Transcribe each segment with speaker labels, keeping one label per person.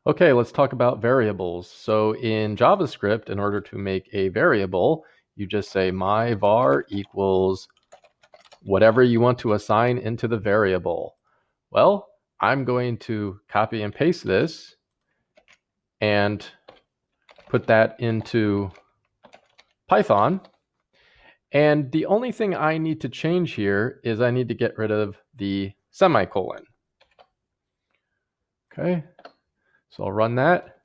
Speaker 1: Okay, let's talk about variables. So in JavaScript, in order to make a variable, you just say my var equals whatever you want to assign into the variable. Well, I'm going to copy and paste this and put that into Python. And the only thing I need to change here is I need to get rid of the semicolon. Okay, so I'll run that.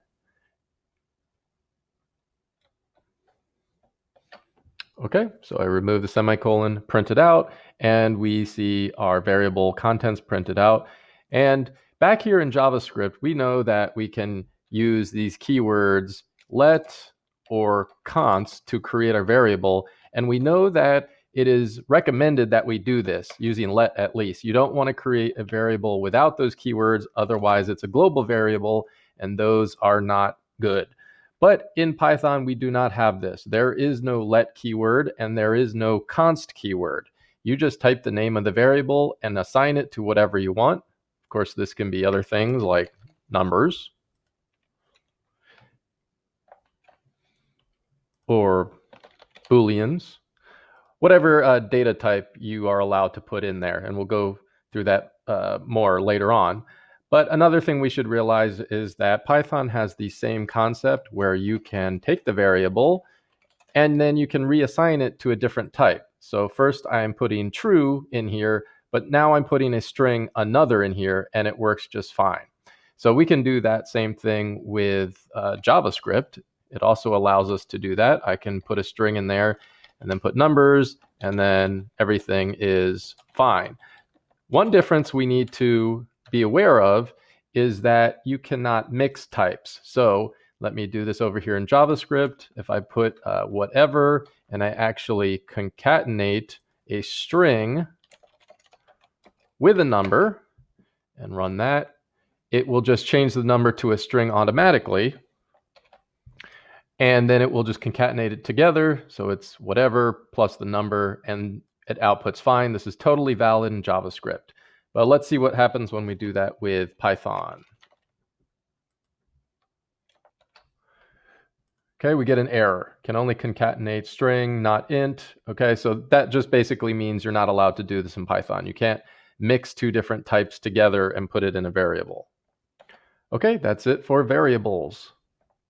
Speaker 1: Okay, so I remove the semicolon, print it out, and we see our variable contents printed out. And back here in JavaScript, we know that we can use these keywords let or const to create our variable. And we know that it is recommended that we do this using let at least. You don't want to create a variable without those keywords, otherwise it's a global variable, and those are not good. But in Python, we do not have this. There is no let keyword and there is no const keyword. You just type the name of the variable and assign it to whatever you want. Of course, this can be other things like numbers or booleans, whatever data type you are allowed to put in there. And we'll go through that more later on. But another thing we should realize is that Python has the same concept where you can take the variable and then you can reassign it to a different type. So first I am putting true in here, but now I'm putting a string another in here and it works just fine. So we can do that same thing with JavaScript. It also allows us to do that. I can put a string in there and then put numbers and then everything is fine. One difference we need to be aware of is that you cannot mix types. So let me do this over here in JavaScript. If I put whatever and I actually concatenate a string with a number and run that, it will just change the number to a string automatically. And then it will just concatenate it together. So it's whatever plus the number and it outputs fine. This is totally valid in JavaScript. But let's see what happens when we do that with Python. Okay, we get an error. Can only concatenate string, not int. Okay, so that just basically means you're not allowed to do this in Python. You can't mix two different types together and put it in a variable. Okay, that's it for variables.